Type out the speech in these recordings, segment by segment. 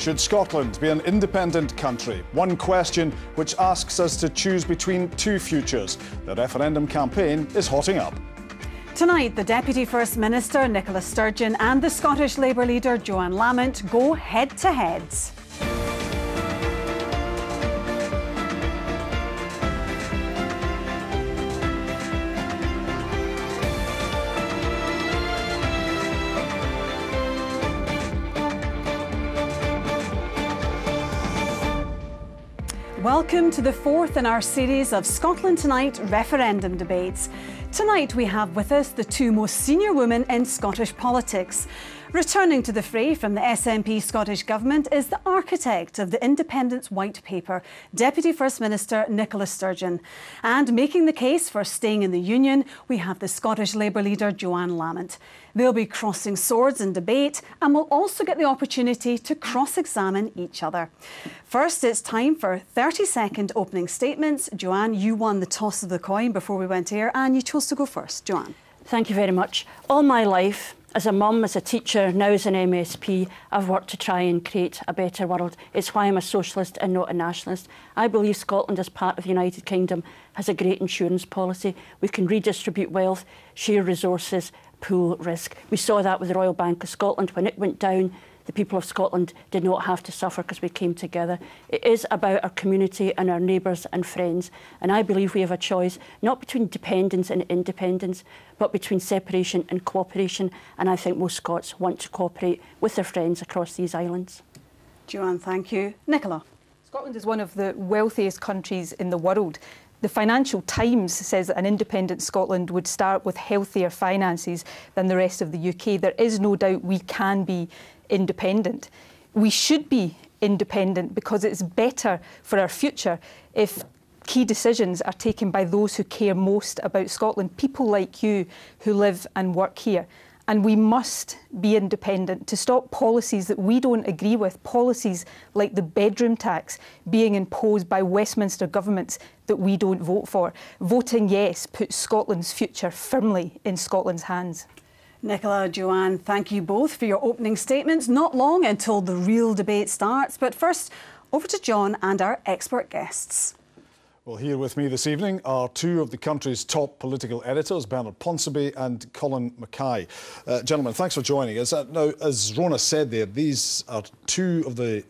Should Scotland be an independent country? One question which asks us to choose between two futures. The referendum campaign is hotting up. Tonight, the Deputy First Minister, Nicola Sturgeon, and the Scottish Labour leader, Johann Lamont, go head-to-head. Welcome to the fourth in our series of Scotland Tonight referendum debates. Tonight we have with us the two most senior women in Scottish politics. Returning to the fray from the SNP Scottish Government is the architect of the Independence White Paper, Deputy First Minister Nicola Sturgeon. And making the case for staying in the Union, we have the Scottish Labour leader Johann Lamont. They'll be crossing swords in debate and will also get the opportunity to cross-examine each other. First, it's time for 30-second opening statements. Johann, you won the toss of the coin before we went here and you chose to go first. Johann. Thank you very much. All my life, as a mum, as a teacher, now as an MSP, I've worked to try and create a better world. It's why I'm a socialist and not a nationalist. I believe Scotland, as part of the United Kingdom, has a great insurance policy. We can redistribute wealth, share resources, pool risk. We saw that with the Royal Bank of Scotland. When it went down, the people of Scotland did not have to suffer because we came together. It is about our community and our neighbours and friends. And I believe we have a choice, not between dependence and independence, but between separation and cooperation. And I think most Scots want to cooperate with their friends across these islands. Johann, thank you. Nicola. Scotland is one of the wealthiest countries in the world. The Financial Times says that an independent Scotland would start with healthier finances than the rest of the UK. There is no doubt we can be independent. We should be independent because it's better for our future if key decisions are taken by those who care most about Scotland, people like you who live and work here. And we must be independent to stop policies that we don't agree with, policies like the bedroom tax being imposed by Westminster governments that we don't vote for. Voting yes puts Scotland's future firmly in Scotland's hands. Nicola, Johann, thank you both for your opening statements. Not long until the real debate starts. But first, over to John and our expert guests. Well, here with me this evening are two of the country's top political editors, Bernard Ponsonby and Colin Mackay. Gentlemen, thanks for joining us. Now, as Rona said there, these are two of the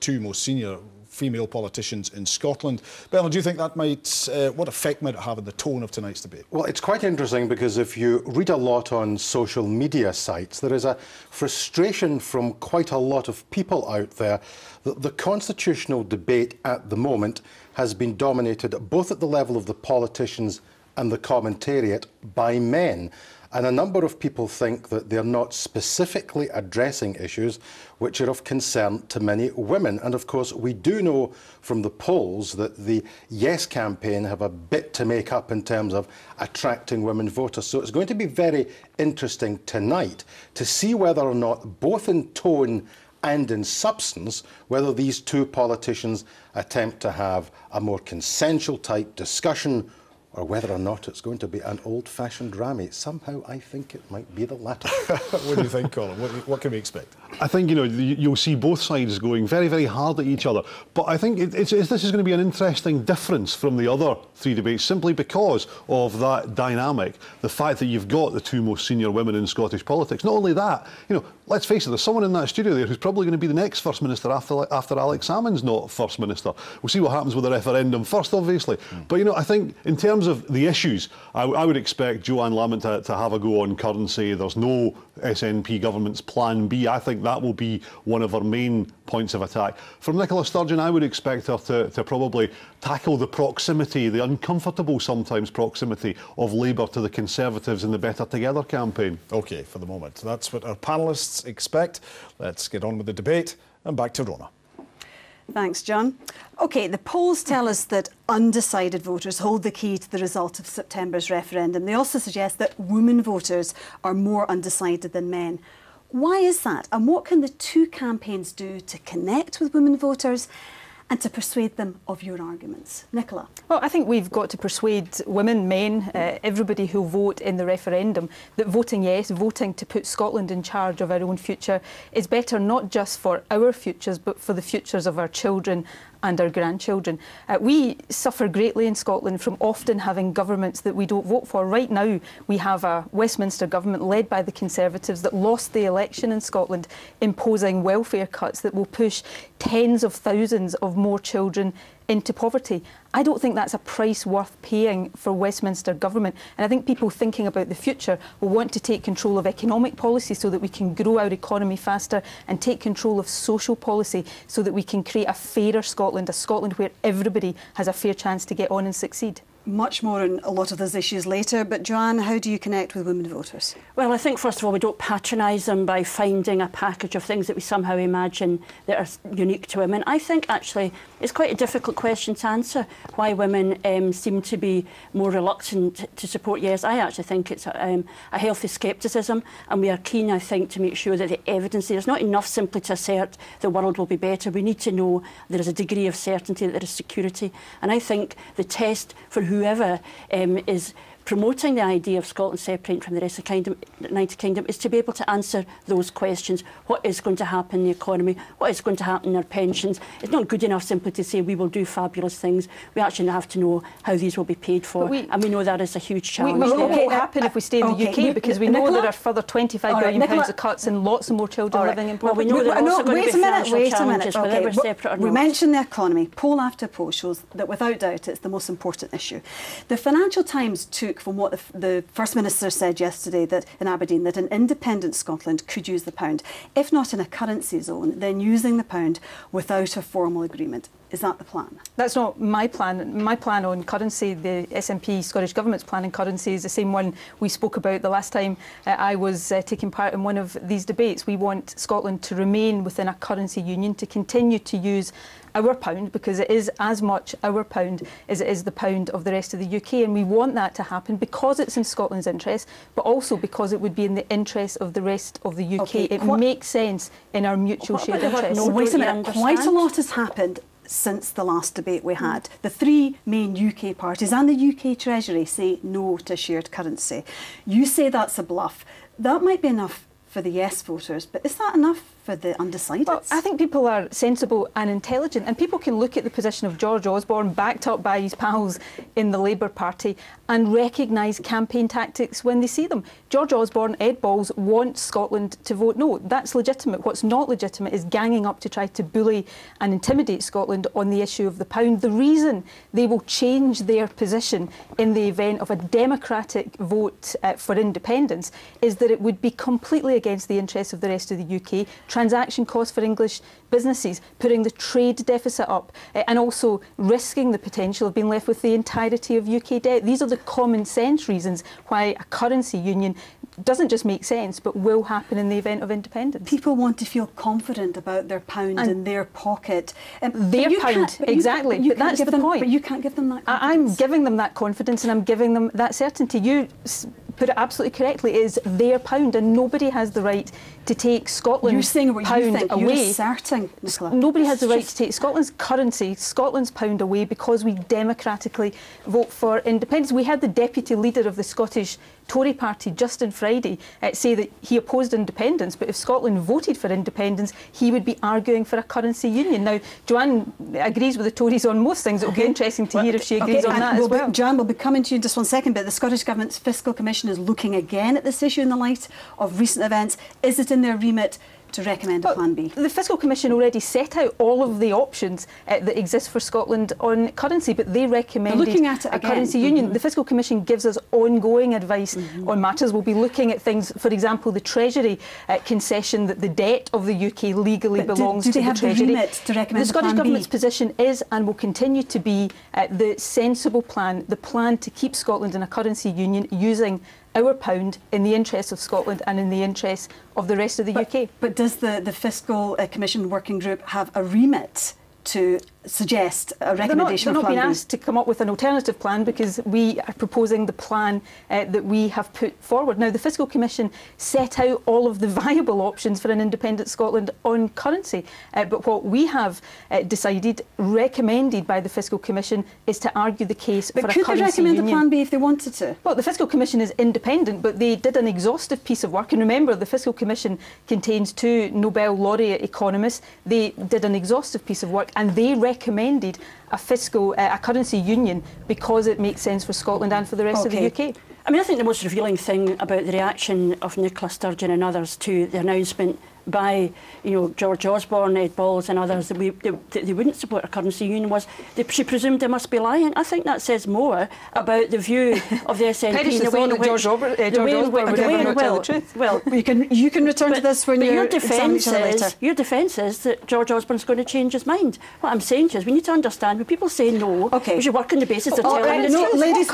two most senior female politicians in Scotland. Bernard, do you think that might, what effect might it have on the tone of tonight's debate? Well, it's quite interesting because if you read a lot on social media sites, there is a frustration from quite a lot of people out there that the constitutional debate at the moment has been dominated both at the level of the politicians and the commentariat by men. And a number of people think that they're not specifically addressing issues which are of concern to many women. And of course, we do know from the polls that the Yes campaign have a bit to make up in terms of attracting women voters. So it's going to be very interesting tonight to see whether or not, both in tone and in substance, whether these two politicians attempt to have a more consensual type discussion or whether or not it's going to be an old-fashioned rammy. Somehow I think it might be the latter. What do you think, Colin? What can we expect? I think, you know, you'll see both sides going very, very hard at each other. But I think this is going to be an interesting difference from the other three debates, simply because of that dynamic, the fact that you've got the two most senior women in Scottish politics. Not only that, you know, let's face it, there's someone in that studio there who's probably going to be the next First Minister after Alex Salmond's not First Minister. We'll see what happens with the referendum first, obviously. But, you know, I think in terms of the issues, I would expect Johann Lamont to have a go on currency. There's no SNP government's plan B. I think that will be one of our main points of attack. From Nicola Sturgeon, I would expect her to probably tackle the proximity, the uncomfortable sometimes proximity of Labour to the Conservatives in the Better Together campaign. OK, for the moment. That's what our panellists expect. Let's get on with the debate and back to Rona. Thanks, John. OK, the polls tell us that undecided voters hold the key to the result of September's referendum. They also suggest that women voters are more undecided than men. Why is that? And what can the two campaigns do to connect with women voters? and to persuade them of your arguments? Nicola? Well, I think we've got to persuade women, men, everybody who'll vote in the referendum that voting yes, voting to put Scotland in charge of our own future is better not just for our futures but for the futures of our children and our grandchildren. We suffer greatly in Scotland from often having governments that we don't vote for. Right now we have a Westminster government led by the Conservatives that lost the election in Scotland, imposing welfare cuts that will push tens of thousands of more children into poverty. I don't think that's a price worth paying for Westminster government, and I think people thinking about the future will want to take control of economic policy so that we can grow our economy faster, and take control of social policy so that we can create a fairer Scotland, a Scotland where everybody has a fair chance to get on and succeed. Much more on a lot of those issues later, but Johann, how do you connect with women voters? Well, I think first of all we don't patronise them by finding a package of things that we somehow imagine that are unique to women. I think actually it's quite a difficult question to answer, why women seem to be more reluctant to support yes. I actually think it's a healthy scepticism, and we are keen, I think, to make sure that the evidence there is not enough simply to assert the world will be better. We need to know there is a degree of certainty, that there is security, and I think the test for whoever is promoting the idea of Scotland separating from the rest of the United Kingdom is to be able to answer those questions. What is going to happen in the economy? What is going to happen in our pensions? It's not good enough simply to say we will do fabulous things. We actually have to know how these will be paid for, and we know that is a huge challenge. What will happen if we stay in the UK? Because we know there are further £25 billion of cuts and lots of more children living in poverty. Well, we know there are also going to be financial challenges, whether we're separate or not. We mentioned the economy. Poll after poll shows that without doubt it's the most important issue. The Financial Times took from what the First Minister said yesterday that in Aberdeen that an independent Scotland could use the pound, if not in a currency zone, then using the pound without a formal agreement. Is that the plan? That's not my plan. My plan on currency, the SNP Scottish Government's plan on currency, is the same one we spoke about the last time I was taking part in one of these debates. We want Scotland to remain within a currency union, to continue to use our pound, because it is as much our pound as it is the pound of the rest of the UK, and we want that to happen because it's in Scotland's interest, but also because it would be in the interest of the rest of the UK. Okay, it makes sense in our mutual shared interest. No, wait a minute. Quite a lot has happened since the last debate we had. The three main UK parties and the UK Treasury say no to shared currency. You say that's a bluff. That might be enough for the yes voters, but is that enough for the undecideds? Well, I think people are sensible and intelligent, and people can look at the position of George Osborne, backed up by his pals in the Labour Party, and recognise campaign tactics when they see them. George Osborne, Ed Balls want Scotland to vote no. That's legitimate. What's not legitimate is ganging up to try to bully and intimidate Scotland on the issue of the pound. The reason they will change their position in the event of a democratic vote for independence is that it would be completely against the interests of the rest of the UK. Transaction costs for English businesses, putting the trade deficit up, and also risking the potential of being left with the entirety of UK debt. These are the common sense reasons why a currency union doesn't just make sense, but will happen in the event of independence. People want to feel confident about their pound in their pocket. Their pound, exactly. But that's the point. But you can't give them that confidence. I'm giving them that confidence, and I'm giving them that certainty. You put it absolutely correctly, it is their pound, and nobody has the right to take Scotland's pound away. You're asserting, Nicola. Nobody has the right to take Scotland's currency, Scotland's pound away, because we democratically vote for independence. We had the deputy leader of the Scottish Tory party, Justin Friday, say that he opposed independence, but if Scotland voted for independence, he would be arguing for a currency union. Now, Johann agrees with the Tories on most things. It will be interesting to hear if she agrees on that as well. Johann, we'll be coming to you in just one second, but the Scottish Government's Fiscal Commission is looking again at this issue in the light of recent events. Is it in their remit to recommend a plan B? The Fiscal Commission already set out all of the options that exist for Scotland on currency, but they recommended a currency union. The Fiscal Commission gives us ongoing advice on matters. We'll be looking at things, for example, the Treasury concession that the debt of the UK legally belongs to the Treasury. The remit to recommend the Scottish Government's position is and will continue to be the sensible plan, the plan to keep Scotland in a currency union using our pound in the interests of Scotland and in the interests of the rest of the UK. But does the Fiscal Commission Working Group have a remit to suggest a recommendation They're not being plan B? asked to come up with an alternative plan because we are proposing the plan that we have put forward. Now, the Fiscal Commission set out all of the viable options for an independent Scotland on currency. But what we have decided, recommended by the Fiscal Commission, is to argue the case for a currency union. But could they recommend a plan B if they wanted to? Well, the Fiscal Commission is independent, but they did an exhaustive piece of work. And remember, the Fiscal Commission contains 2 Nobel laureate economists. They did an exhaustive piece of work and they recommended a currency union because it makes sense for Scotland and for the rest of the UK. I mean, I think the most revealing thing about the reaction of Nicola, Sturgeon and others to the announcement by, you know, George Osborne, Ed Balls and others that they wouldn't support a currency union was she presumed they must be lying. I think that says more about the view of the SNP and the way in which George Osborne would ever tell the truth. Well, you can return to this when you're examining each other later. Your defence is that George Osborne's going to change his mind. What I'm saying is we need to understand when people say no, we should work on the basis of telling the truth. Ladies,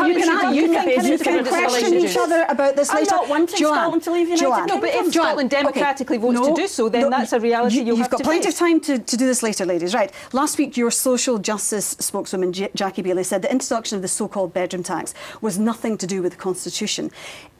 you can question each other about this later. I'm not wanting Scotland to leave the United Kingdom. No, but if Scotland democratically votes to do so, then that's a reality you've got plenty of time to do this later, ladies. Right. Last week, your social justice spokeswoman, Jackie Bailey, said the introduction of the so-called bedroom tax was nothing to do with the Constitution.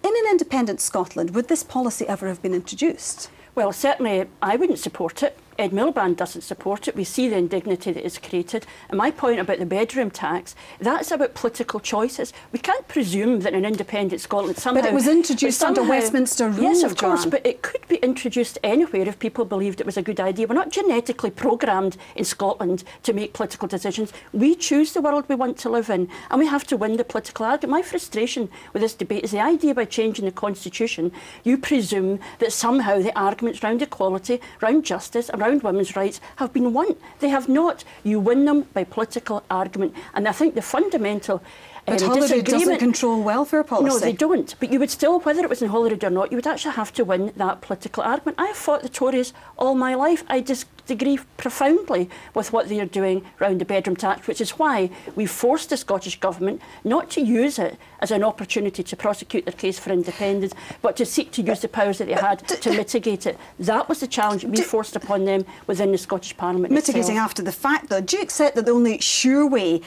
In an independent Scotland, would this policy ever have been introduced? Well, certainly I wouldn't support it. Ed Miliband doesn't support it. We see the indignity that is created. And my point about the bedroom tax, that's about political choices. We can't presume that an independent Scotland somehow... But it was introduced under Westminster rule, Yes, of course, Johann. but it could be introduced anywhere if people believed it was a good idea. We're not genetically programmed in Scotland to make political decisions. We choose the world we want to live in, and we have to win the political argument. My frustration with this debate is the idea by changing the Constitution, you presume that somehow the arguments around equality, around justice, around women's rights have been won. They have not. You win them by political argument. And I think the fundamental But Holyrood doesn't control welfare policy. No, they don't. But you would still, whether it was in Holyrood or not, you would actually have to win that political argument. I have fought the Tories all my life. I disagree profoundly with what they are doing around the bedroom tax, which is why we forced the Scottish Government not to use it as an opportunity to prosecute their case for independence, but to seek to use the powers that they had to mitigate it. That was the challenge we forced upon them within the Scottish Parliament Mitigating itself. after the fact, though. Do you accept that the only sure way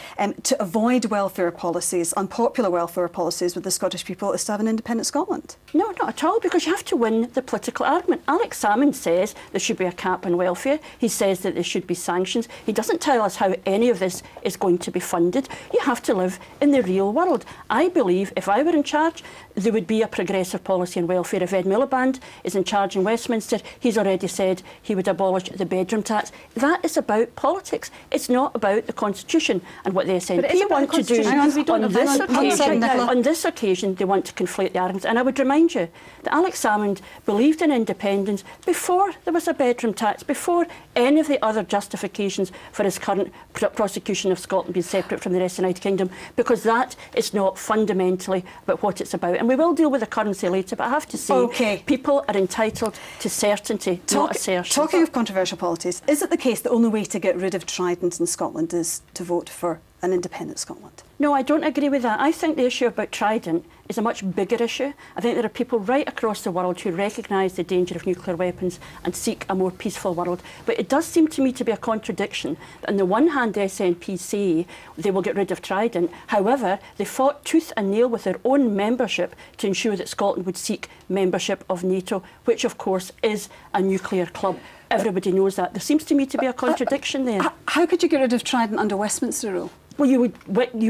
to avoid welfare policies, unpopular welfare policies with the Scottish people, is to have an independent Scotland? No, not at all, because you have to win the political argument. Alex Salmond says there should be a cap on welfare. He says that there should be sanctions. He doesn't tell us how any of this is going to be funded. You have to live in the real world. I believe if I were in charge, there would be a progressive policy on welfare. If Ed Miliband is in charge in Westminster, he's already said he would abolish the bedroom tax. That is about politics. It's not about the Constitution and what the SNP want to do. On this occasion, they want to conflate the arguments. And I would remind you that Alex Salmond believed in independence before there was a bedroom tax, before any of the other justifications for his current prosecution of Scotland being separate from the rest of the United Kingdom, because that is not fundamentally about what it's about. And we will deal with the currency later, but I have to say, people are entitled to certainty, not assertion. Talking of controversial policies, is it the case the only way to get rid of Trident in Scotland is to vote for an independent Scotland? No, I don't agree with that. I think the issue about Trident is a much bigger issue. I think there are people right across the world who recognise the danger of nuclear weapons and seek a more peaceful world. But it does seem to me to be a contradiction that on the one hand the SNP say they will get rid of Trident. However, they fought tooth and nail with their own membership to ensure that Scotland would seek membership of NATO, which of course is a nuclear club. Everybody knows that. There seems to me to be a contradiction there. How could you get rid of Trident under Westminster rule? Well, you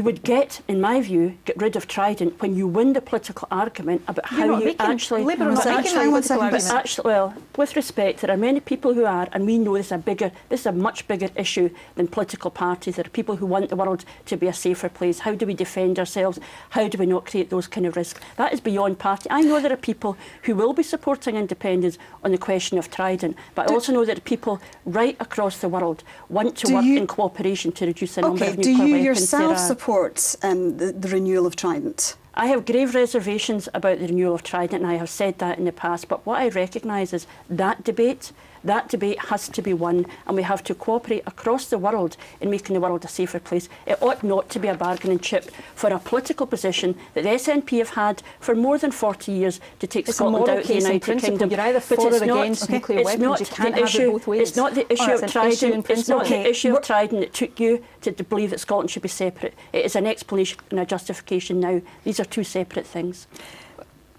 would get, in my view, get rid of Trident when you win the political argument about how you actually... Well, with respect, there are many people who are, and we know this is a much bigger issue than political parties. There are people who want the world to be a safer place. How do we defend ourselves? How do we not create those kind of risks? That is beyond party. I know there are people who will be supporting independence on the question of Trident, but I also know that people right across the world want to work in cooperation to reduce the number of nuclear weapons. Do you yourself support the renewal of Trident? I have grave reservations about the renewal of Trident, and I have said that in the past, but what I recognise is that debate That debate has to be won, and we have to cooperate across the world in making the world a safer place. It ought not to be a bargaining chip for a political position that the SNP have had for more than 40 years to take Scotland out of the United Kingdom. You're either for or against nuclear weapons. You can't have it both ways. It's not the issue of Trident. It's not the issue of Trident that took you to believe that Scotland should be separate. It is an explanation and a justification now. These are two separate things.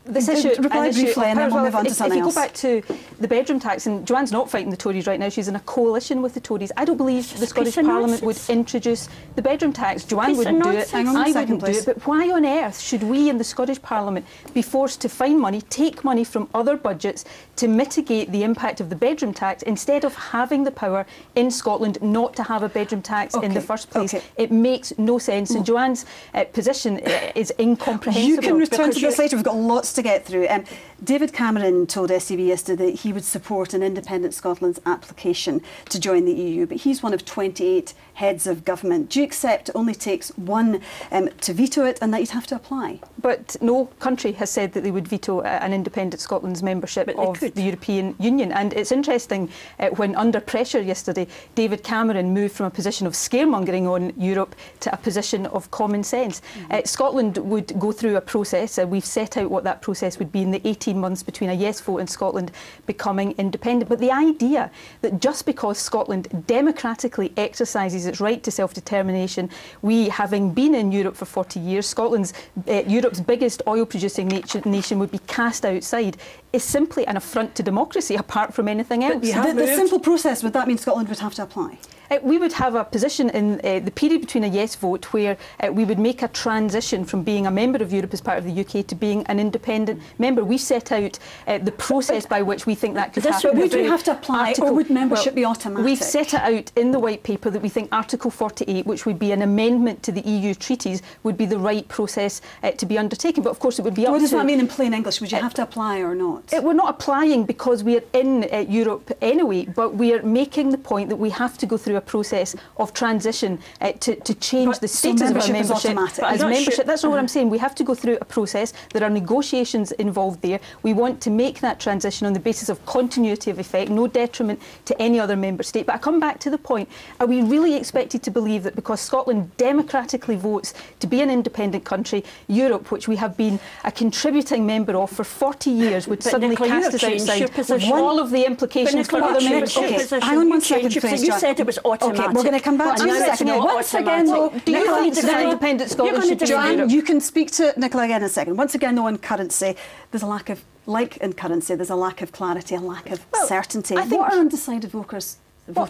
This issue, reply briefly and then we'll move on to something else. If you go back to the bedroom tax, and Johan's not fighting the Tories right now, she's in a coalition with the Tories. I don't believe the Scottish Parliament would introduce the bedroom tax. Johann wouldn't do it, I wouldn't do it. But why on earth should we in the Scottish Parliament be forced to find money, take money from other budgets to mitigate the impact of the bedroom tax instead of having the power in Scotland not to have a bedroom tax in the first place? It makes no sense, and Johan's position is incomprehensible. You can return to this later. We've got lots to get through. David Cameron told STV yesterday that he would support an independent Scotland's application to join the EU, but he's one of 28 heads of government. Do you accept it only takes one to veto it and that you'd have to apply? But no country has said that they would veto an independent Scotland's membership of the European Union. And it's interesting, when under pressure yesterday, David Cameron moved from a position of scaremongering on Europe to a position of common sense. Scotland would go through a process. We've set out what that process would be in the 18 months between a yes vote and Scotland becoming independent. But the idea that just because Scotland democratically exercises its right to self-determination, we, having been in Europe for 40 years, Scotland's Europe's biggest oil-producing nation would be cast outside, is simply an affront to democracy, apart from anything else. The simple process, would that mean Scotland would have to apply? We would have a position in the period between a yes vote where we would make a transition from being a member of Europe as part of the UK to being an independent member. We set out the process by which we think that could happen. But would you have to apply, or would membership be automatic? We've set it out in the white paper that we think Article 48, which would be an amendment to the EU treaties, would be the right process to be undertaken. But of course it would be up to... What does that mean in plain English? Would you have to apply or not? We're not applying because we're in Europe anyway, but we're making the point that we have to go through a process of transition to change the status of our membership as membership. That's not what I'm saying. We have to go through a process. There are negotiations involved there. We want to make that transition on the basis of continuity of effect, no detriment to any other member state. But I come back to the point, are we really expected to believe that because Scotland democratically votes to be an independent country, Europe, which we have been a contributing member of for 40 years, would suddenly cast us outside with all of the implications for other member states? Hang on one second, please. You said it was automatic. We're going to come back to you in a second. Once again, though, do you believe that independent Scotland should be Johann, you can speak to Nicola again in a second. Once again, though, on currency, there's a lack of, like in currency, there's a lack of clarity, a lack of certainty. What are undecided voters?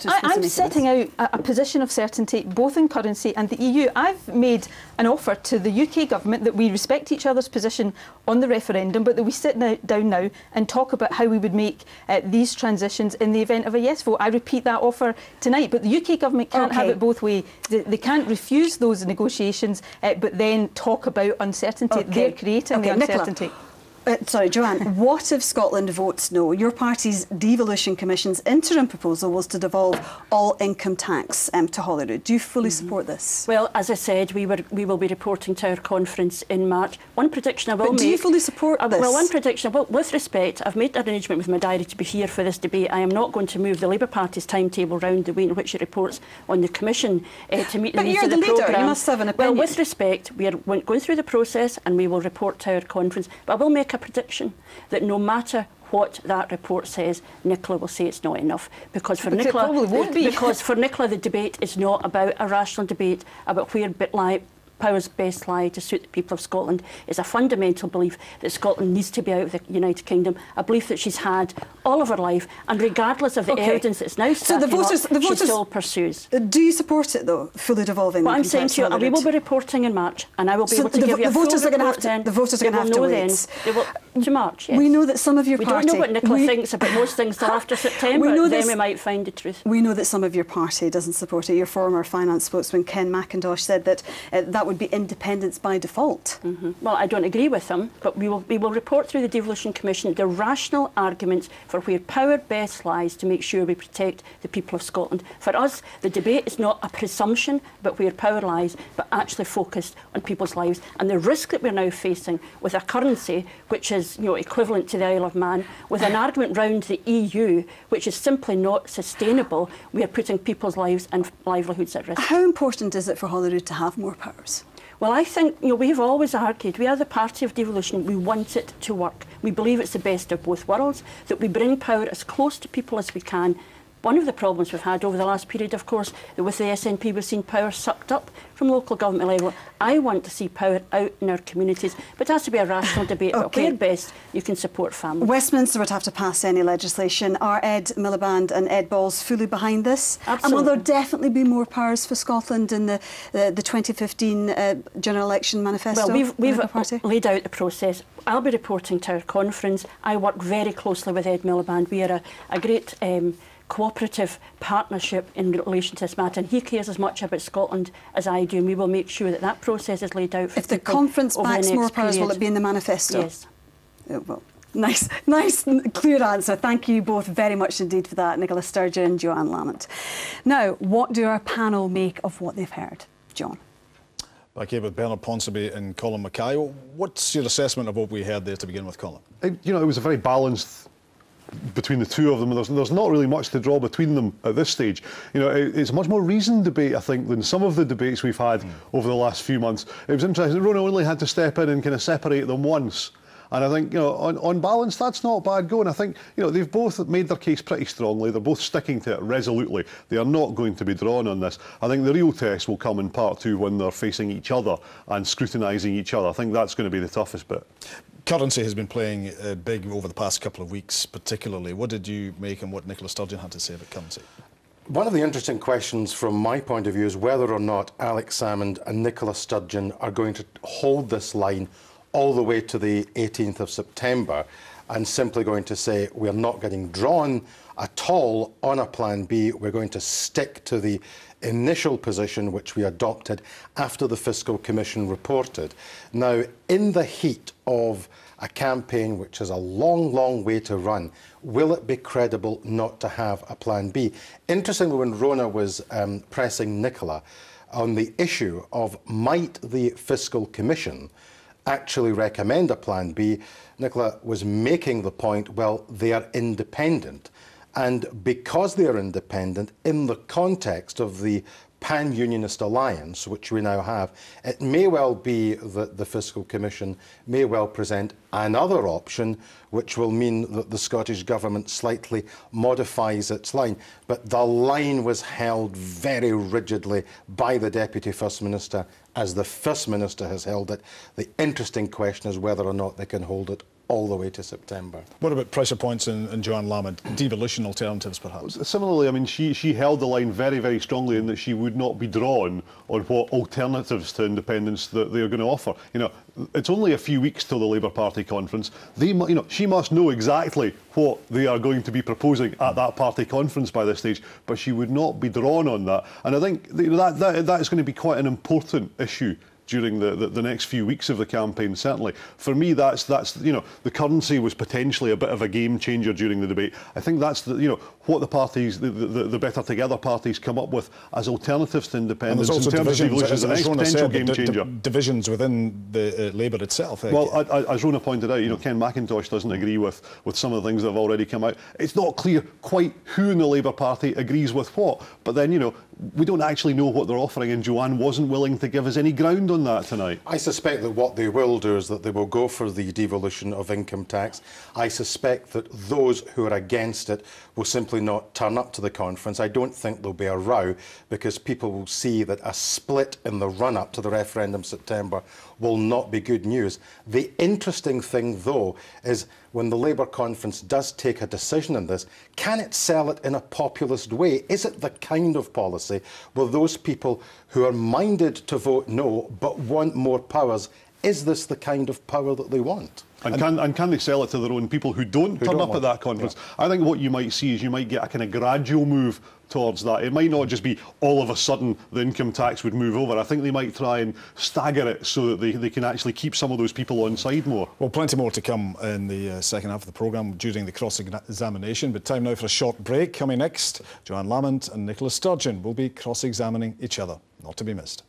I'm setting out a position of certainty both in currency and the EU. I've made an offer to the UK government that we respect each other's position on the referendum, but that we sit down now and talk about how we would make these transitions in the event of a yes vote. I repeat that offer tonight, but the UK government can't have it both ways. They can't refuse those negotiations, but then talk about uncertainty. They're creating the uncertainty. Nicola. Sorry, Johann, what if Scotland votes no? Your party's Devolution Commission's interim proposal was to devolve all income tax to Holyrood. Do you fully support this? Well, as I said, we will be reporting to our conference in March. One prediction I will make... do you fully support this? Well, one prediction, with respect, I've made an arrangement with my diary to be here for this debate. I am not going to move the Labour Party's timetable round the way in which it reports on the Commission to meet the needs of the programme. But you're the leader, you must have an opinion. Well, with respect, we are going through the process and we will report to our conference. But I will make a prediction that no matter what that report says, Nicola will say it's not enough. Because for Nicola, the debate is not about a rational debate about where powers best lie to suit the people of Scotland. It's a fundamental belief that Scotland needs to be out of the United Kingdom, a belief that she's had all of her life, and regardless of the evidence that's now stacking up, she still pursues. Do you support it, though, fully devolving? What I'm saying to you, we will be reporting in March, and I will be able to give you a full report then. The voters are going to have to wait. To March, yes. We know that some of your party... We don't know what Nicola thinks about most things till after September, then we might find the truth. We know that some of your party doesn't support it. Your former finance spokesman, Ken McIntosh, said that that would be independence by default. Well, I don't agree with them, but we will report through the Devolution Commission the rational arguments for where power best lies to make sure we protect the people of Scotland. For us, the debate is not a presumption about where power lies, but actually focused on people's lives. And the risk that we're now facing with a currency which is equivalent to the Isle of Man, with an argument round the EU which is simply not sustainable, we are putting people's lives and livelihoods at risk. How important is it for Holyrood to have more powers? Well, I think we've always argued, we are the party of devolution, we want it to work. We believe it's the best of both worlds, that we bring power as close to people as we can. One of the problems we've had over the last period, of course, that with the SNP we've seen power sucked up from local government level. I want to see power out in our communities, but it has to be a rational debate about where best you can support families. Westminster would have to pass any legislation. Are Ed Miliband and Ed Balls fully behind this? Absolutely. And will there definitely be more powers for Scotland in the 2015 general election manifesto? Well, we've laid out the process. I'll be reporting to our conference. I work very closely with Ed Miliband. We are a great cooperative partnership in relation to this matter, and he cares as much about Scotland as I do, and we will make sure that that process is laid out for if the conference backs more powers, will it be in the manifesto? Yes. Well, nice, clear answer. Thank you both very much indeed for that, Nicola Sturgeon and Johann Lamont. Now, what do our panel make of what they've heard? John. Back here with Bernard Ponsonby and Colin Mackay. What's your assessment of what we heard there to begin with, Colin? It was a very balanced between the two of them. There's not really much to draw between them at this stage. It's a much more reasoned debate, I think, than some of the debates we've had over the last few months. It was interesting. Rona only had to step in and kind of separate them once. And I think, on balance, that's not bad going. I think, they've both made their case pretty strongly. They're both sticking to it resolutely. They are not going to be drawn on this. I think the real test will come in part two when they're facing each other and scrutinising each other. I think that's going to be the toughest bit. Currency has been playing big over the past couple of weeks, particularly. What did you make and what Nicola Sturgeon had to say about currency? One of the interesting questions from my point of view is whether or not Alex Salmond and Nicola Sturgeon are going to hold this line all the way to the 18th of September and simply going to say we're not getting drawn at all on a plan B. We're going to stick to the initial position which we adopted after the Fiscal Commission reported. Now, in the heat of a campaign which is a long, long way to run, will it be credible not to have a plan B? Interestingly, when Rona was pressing Nicola on the issue of might the Fiscal Commission actually recommend a plan B, Nicola was making the point, well, they are independent. And because they are independent, in the context of the pan-unionist alliance, which we now have, it may well be that the Fiscal Commission may well present another option, which will mean that the Scottish Government slightly modifies its line. But the line was held very rigidly by the Deputy First Minister, as the First Minister has held it. The interesting question is whether or not they can hold it all the way to September. What about pressure points and Johann Lamont? Devolution alternatives, perhaps? Similarly, I mean, she held the line very, very strongly in that she would not be drawn on what alternatives to independence that they are going to offer. It's only a few weeks till the Labour Party conference. She must know exactly what they are going to be proposing at that party conference by this stage, but she would not be drawn on that. And I think that is going to be quite an important issue during the next few weeks of the campaign, certainly. For me, that's the currency was potentially a bit of a game changer during the debate. I think that's what the parties, the Better Together parties, come up with as alternatives to independence. And there's also divisions, as the next potential game changer. Divisions within the Labour itself. Well, as Rona pointed out, Ken McIntosh doesn't agree with some of the things that have already come out. It's not clear quite who in the Labour Party agrees with what, but then, we don't actually know what they're offering, and Johann wasn't willing to give us any ground on that tonight. I suspect that what they will do is that they will go for the devolution of income tax. I suspect that those who are against it will simply not turn up to the conference. I don't think there'll be a row, because people will see that a split in the run-up to the referendum September will not be good news. The interesting thing, though, is when the Labour conference does take a decision on this, can it sell it in a populist way? Is it the kind of policy where those people who are minded to vote no but want more powers, is this the kind of power that they want? And can they sell it to their own people who don't turn up at that conference? Yeah. I think what you might see is you might get a kind of gradual move towards that. It might not just be all of a sudden the income tax would move over. I think they might try and stagger it so that they can actually keep some of those people on side more. Well, plenty more to come in the second half of the programme during the cross-examination, but time now for a short break. Coming next, Johann Lamont and Nicola Sturgeon will be cross-examining each other. Not to be missed.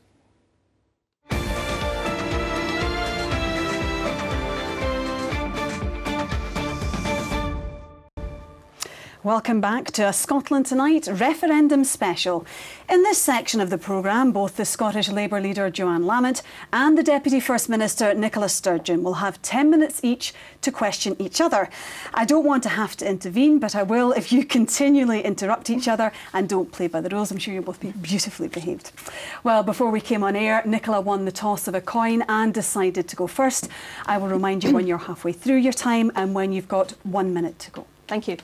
Welcome back to a Scotland Tonight referendum special. In this section of the programme, both the Scottish Labour leader Johann Lamont and the Deputy First Minister Nicola Sturgeon will have 10 minutes each to question each other. I don't want to have to intervene, but I will if you continually interrupt each other and don't play by the rules. I'm sure you'll both be beautifully behaved. Well, before we came on air, Nicola won the toss of a coin and decided to go first. I will remind you when you're halfway through your time and when you've got 1 minute to go. Thank you.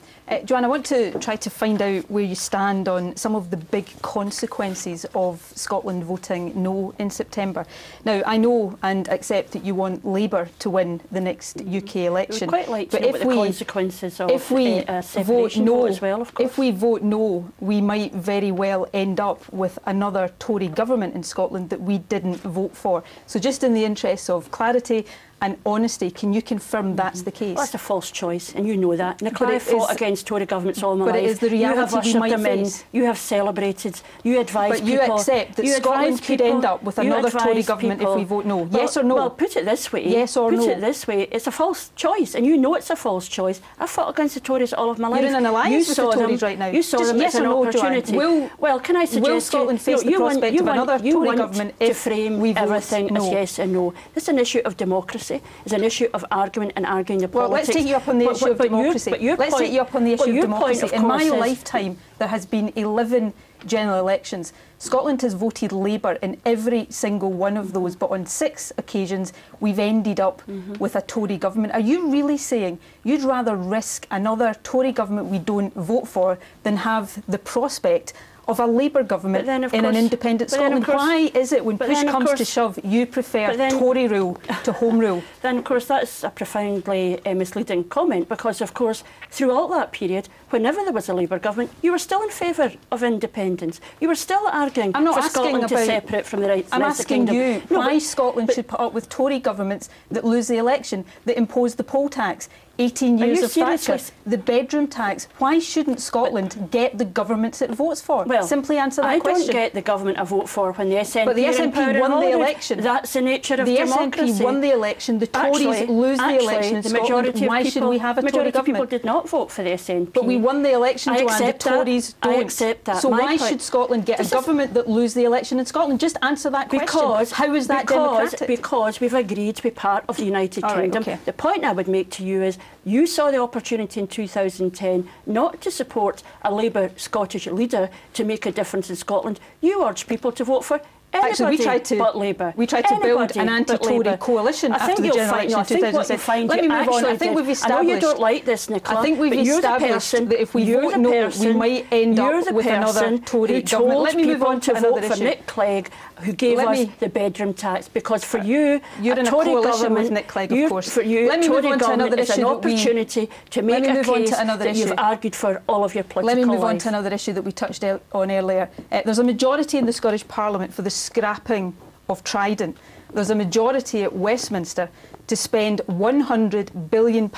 Joanne, I want to try to find out where you stand on some of the big consequences of Scotland voting no in September. Now, I know and accept that you want Labour to win the next UK election. We'd quite like to know what the consequences of separation vote as well, of course. If we vote no, we might very well end up with another Tory government in Scotland that we didn't vote for. So just in the interests of clarity and honesty, can you confirm that's the case? Well, that's a false choice, and you know that. Nicola, I fought against Tory governments all my life. But it is the reality we might face. You have celebrated, you advise people. But you accept that Scotland could end up with another Tory government if we vote no. Yes or no? Well, put it this way. Yes or no? Put it this way. It's a false choice, and you know it's a false choice. I fought against the Tories all of my life. You're in an alliance with the Tories right now. You saw them as an opportunity. Well, can I suggest will Scotland face the prospect of another Tory government if we vote everything as yes and no? This is an issue of democracy. It's an issue of argument and arguing the politics. Well, let's take you up on the issue of democracy. Let's take you up on the issue of democracy. In my lifetime, there has been 11 general elections. Scotland has voted Labour in every single one of those, but on 6 occasions we've ended up with a Tory government. Are you really saying you'd rather risk another Tory government we don't vote for than have the prospect of a Labour government in an independent Scotland? Why is it when push comes to shove you prefer Tory rule to Home rule? Then of course that's a profoundly misleading comment, because of course throughout that period, whenever there was a Labour government, you were still in favour of independence. You were still arguing for Scotland to separate from the rest of the kingdom. I'm asking you why Scotland should put up with Tory governments that lose the election, that impose the poll tax, 18 years of Thatcher, the bedroom tax. Why shouldn't Scotland get the governments it votes for? Well, simply answer that question. I don't get the government I vote for when the SNP But the SNP won the election. That's the nature of democracy. The SNP won the election. The Tories lose the election in Scotland. Why should we have a Tory government? The majority of people did not vote for the SNP. But we won the election, Joanne. The Tories don't. I accept that. So why should Scotland get a government that lose the election in Scotland? Just answer that question. How is that democratic? Because we've agreed to be part of the United Kingdom. Okay. The point I would make to you is you saw the opportunity in 2010 not to support a Labour Scottish leader to make a difference in Scotland. You urged people to vote for anybody but Labour. We tried to build an anti-Tory coalition after the general election in 2007. Let me move on. I think we've established... I know you don't like this, Nicola. I think we've established that if we vote no, we might end up with another Tory government. Let me move on to another issue. Nick Clegg, who gave us the bedroom tax, because for you, you're in a coalition with Nick Clegg, of course. For you, let me move on to another issue. An opportunity to make a case that you've argued for all of your political life. Let me move on to another issue that we touched on earlier. There's a majority in the Scottish Parliament for the scrapping of Trident. There's a majority at Westminster to spend £100 billion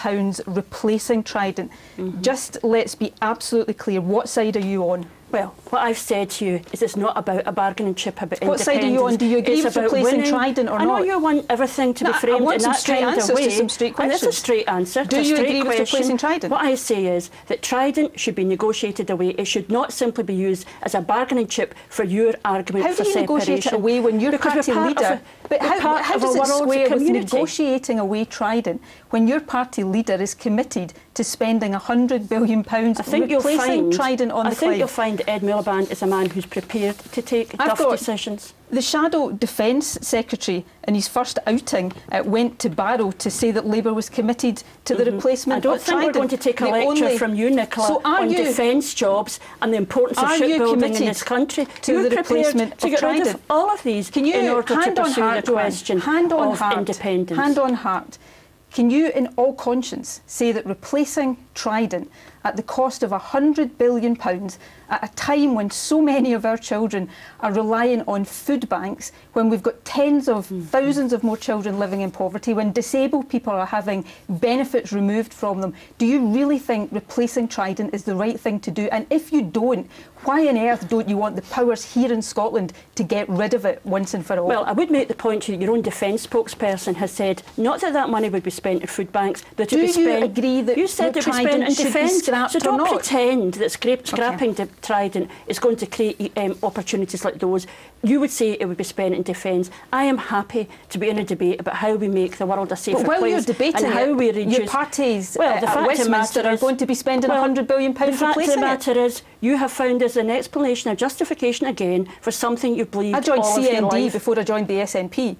replacing Trident. Just let's be absolutely clear, what side are you on? Well, what I've said to you is it's not about a bargaining chip about independence. What side are you on? Do you agree with replacing Trident or not? I know you want everything to be framed in that kind of way. Some straight questions. This is a straight answer. Do you agree with replacing Trident? What I say is that Trident should be negotiated away. It should not simply be used as a bargaining chip for your argument for separation. How do you negotiate it away when your party leader... But how does it square with negotiating away Trident when your party leader is committed to spending £100 billion replacing Trident on the Clyde? I think you'll find Ed Miliband is a man who's prepared to take tough decisions. The Shadow Defence Secretary, in his first outing, went to Barrow to say that Labour was committed to the replacement of Trident. I don't think we're going to take a lecture from you, Nicola, on defence jobs and the importance of shipbuilding in this country. To the replacement to get rid of all of these in order to pursue the question of independence. Hand on heart, Can you, in all conscience, say that replacing Trident at the cost of £100 billion at a time when so many of our children are relying on food banks, when we've got tens of thousands of more children living in poverty, when disabled people are having benefits removed from them, do you really think replacing Trident is the right thing to do? And if you don't, why on earth don't you want the powers here in Scotland to get rid of it once and for all? Well, I would make the point that your own defence spokesperson has said not that that money would be spent in food banks, but it would be spent... Do you agree that you said it would be spent in defence? So don't pretend that scrapping Trident is going to create opportunities like those. You would say it would be spent in defence. I am happy to be in a debate about how we make the world a safer place. But while you're debating and how we reduce... your parties at Westminster are going to be spending £100 billion replacing it. The fact of the matter is, you have found as an explanation, a justification again, for something you believed all of your life. I joined CND before I joined the SNP.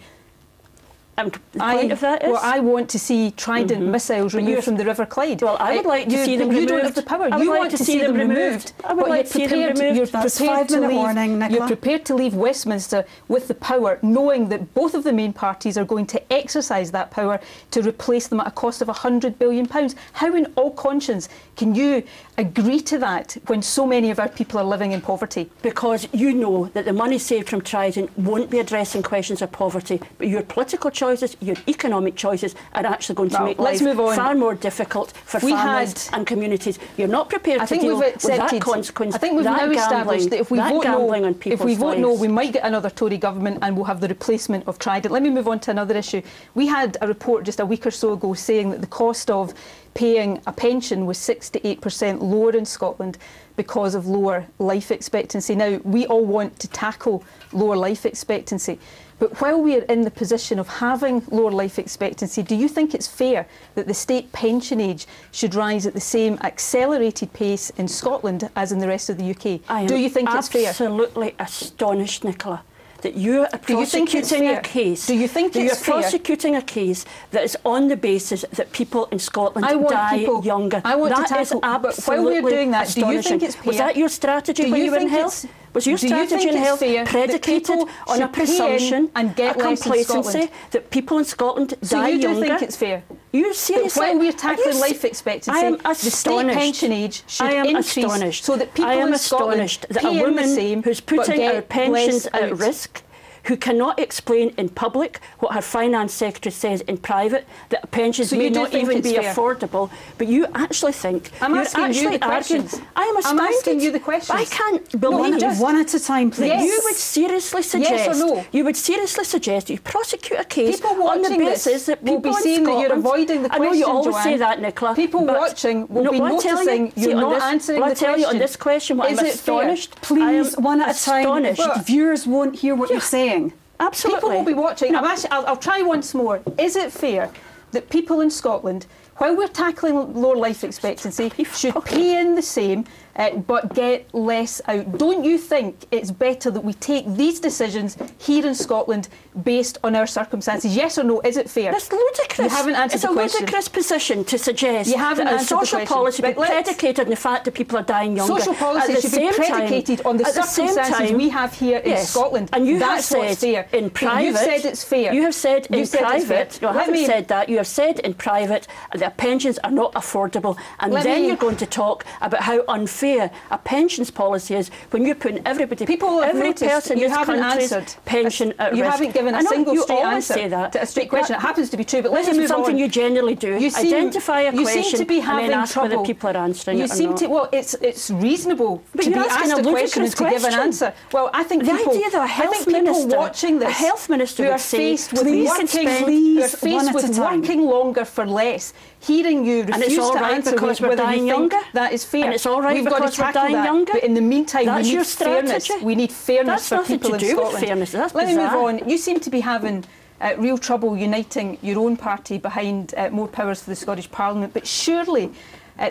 And the point of that is? Well, I want to see Trident missiles removed from the River Clyde. Well, I would like to see them removed. You don't have the power. I would you like want to see them removed. I would like to see them removed. That's 5-minute warning, Nicola. You're prepared to leave Westminster with the power, knowing that both of the main parties are going to exercise that power to replace them at a cost of £100 billion. How in all conscience can you agree to that when so many of our people are living in poverty? Because you know that the money saved from Trident won't be addressing questions of poverty, but your political choices, your economic choices are actually going to make life far more difficult for families and communities. You're not prepared to deal with that consequence. I think we've now established that if we vote no, we might get another Tory government and we'll have the replacement of Trident. Let me move on to another issue. We had a report just a week or so ago saying that the cost of paying a pension was 6 to 8% lower in Scotland because of lower life expectancy. Now, we all want to tackle lower life expectancy, but while we are in the position of having lower life expectancy, do you think it's fair that the state pension age should rise at the same accelerated pace in Scotland as in the rest of the UK? Do you think it's fair? I am absolutely astonished, Nicola, that you are prosecuting a case. Do you think it's fair? You're prosecuting a case that is on the basis that people in Scotland die younger. I want that to tackle, is absolutely but while we're doing that, do you think it's fair? Was that your strategy when you were in health? Was your strategy in health predicated on a presumption, and get a complacency that people in Scotland die younger? So you do think it's fair? You seriously? When we're tackling life expectancy, the state pension age should increase so that people in Scotland pay in the same, who's putting our pensions at risk, who cannot explain in public what her finance secretary says in private, that pensions may not even be affordable. But you actually think... I'm asking you the questions. I'm astounded. I'm asking you the questions. I can't believe... One at a time, please. Yes. You would seriously suggest... Yes or no? You would seriously suggest you prosecute a case on the basis that people will be saying that you're avoiding the question, I know you always Johann. say that, Nicola. People watching will be noticing you're not answering the question. I'll tell you on this question what I'm astonished. Please, one at a time. Viewers won't hear what you're saying. Absolutely. People will be watching. I'll try once more. Is it fair that people in Scotland, while we're tackling lower life expectancy, should pay in the same but get less out? Don't you think it's better that we take these decisions here in Scotland based on our circumstances? Yes or no? Is it fair? That's ludicrous. You haven't answered the question. It's a ludicrous position to suggest that our social policy be predicated on the fact that people are dying younger. Social policy should be predicated on the circumstances we have here in Scotland. And you That's have what's said fair. in private... You've said it's fair. You have said in private... No, I haven't said that. You have said in private that pensions are not affordable. And then you're going to talk about how unfair a pensions policy is when you're putting every person in this country's pension at risk. You haven't given a single straight answer to a straight question. It happens to be true, but let's move on. This is something you generally do. Identify a question and then ask whether people are answering it or not. Well, it's reasonable to be asked a question and to give an answer. Well, I think the idea that a health minister watching this, a health minister who are would say, faced with working longer for less, hearing you refuse to answer whether you think that is fair. And it's all right We've got because to we're dying younger. But in the meantime, That's we your need fairness. strategy. We need fairness for people in Scotland. That's nothing to do with fairness. That's Let me move bizarre. on. You seem to be having real trouble uniting your own party behind more powers for the Scottish Parliament, but surely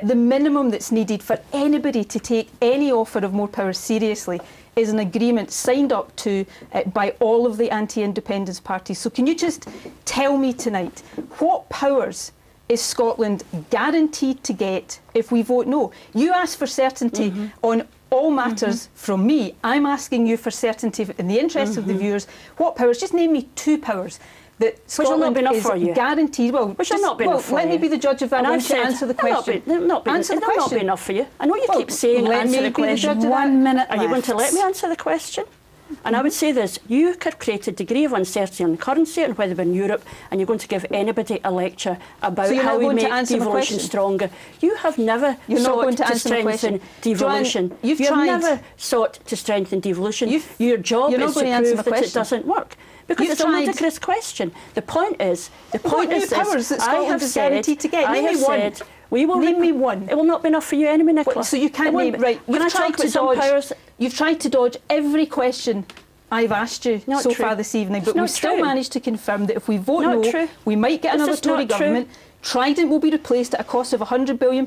the minimum that's needed for anybody to take any offer of more powers seriously is an agreement signed up to by all of the anti-independence parties. So can you just tell me tonight, what powers is Scotland guaranteed to get if we vote no? You ask for certainty on all matters from me. I'm asking you for certainty in the interest of the viewers. What powers? Just name me 2 powers that Scotland is guaranteed. Well, which will not be enough for let you. me be the judge of that. Why don't you answer the question? Not be enough for you. I know you keep saying answer the question. 1 minute left. Are you going to let me answer the question? And I would say this, you have created a degree of uncertainty on the currency and whether we're in Europe, and you're going to give anybody a lecture about how we make devolution stronger. You have never sought to strengthen devolution. You've never sought to strengthen devolution. Your job is to prove that it doesn't work. Because it's a ludicrous question. The point is this. I have said, we will name me one. It will not be enough for you anyway, Nicola. So you can't name it. Right. You've tried to dodge every question I've asked you so far this evening, but we've still managed to confirm that if we vote no, we might get another Tory government. Trident will be replaced at a cost of £100 billion.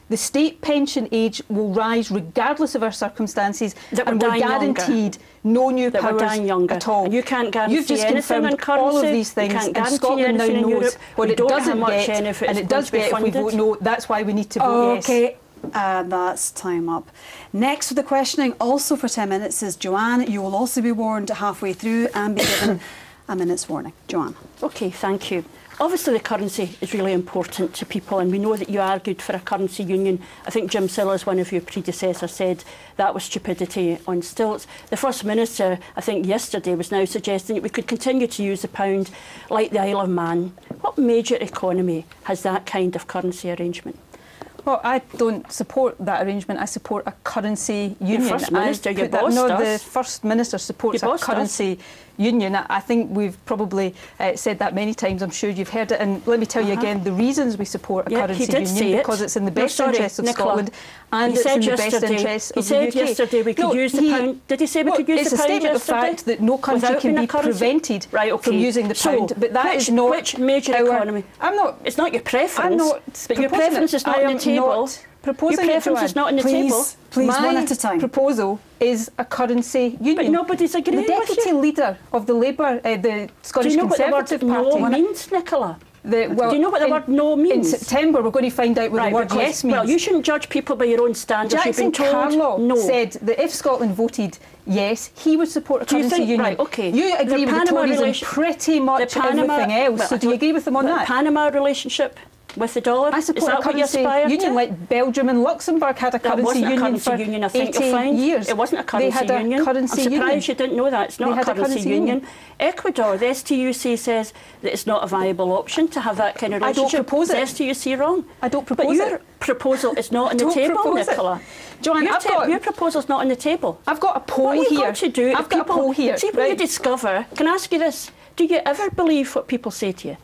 The state pension age will rise regardless of our circumstances, and we're guaranteed no new powers at all. And you can't guarantee You've just anything on currency. all of these things, and Scotland now knows what it doesn't get, and it does get if we vote no. That's why we need to vote yes. Okay. That's time up. Next for the questioning, also for 10 minutes, is Johann. You will also be warned halfway through and be given a minute's warning. Johann. Okay, thank you. Obviously, the currency is really important to people, and we know that you argued for a currency union. I think Jim Sillars, one of your predecessors, said that was stupidity on stilts. The First Minister, I think yesterday, was now suggesting that we could continue to use the pound like the Isle of Man. What major economy has that kind of currency arrangement? Well, I don't support that arrangement. I support a currency union. Your First Minister, your boss does. No, the First Minister supports a currency union. I think we've probably said that many times. I'm sure you've heard it. And let me tell you again, the reasons we support a currency union, because it's in the best interests of Scotland and it's in the best interests of the UK. He said yesterday we could use the pound. Did he say we could use the pound yesterday? It's a statement of fact that no country can be prevented from using the pound. But that is not which major economy? I'm not. It's not your preference. I'm not. But your preference is not on the table. Your preference is not on the table. Please, one at a time. My proposal is a currency union. But nobody's agreeing with you. The deputy leader of the Labour, the Scottish Conservative Party. Do you know what the word no means, Nicola? Do you know what the word no means? In September, we're going to find out what the word yes means. Well, you shouldn't judge people by your own standards. You've been told Carlo said that if Scotland voted yes, he would support a currency union. Right, okay. You agree with the Tories on pretty much everything else. So do you agree with them on that? The Panama relationship with the dollar? I support a currency union like Belgium and Luxembourg had a currency union for 80 years. It wasn't a currency union. I'm surprised you didn't know that. It's not a currency union. Ecuador, the STUC says that it's not a viable option to have that kind of relationship. I don't propose it. Is the STUC wrong? I don't propose it. But your proposal is not on the table, Nicola. Johann, your proposal's not on the table. I've got a poll here. What you've got to do, I've got a poll here. See what you discover. Can I ask you this? Do you ever believe what people say to you?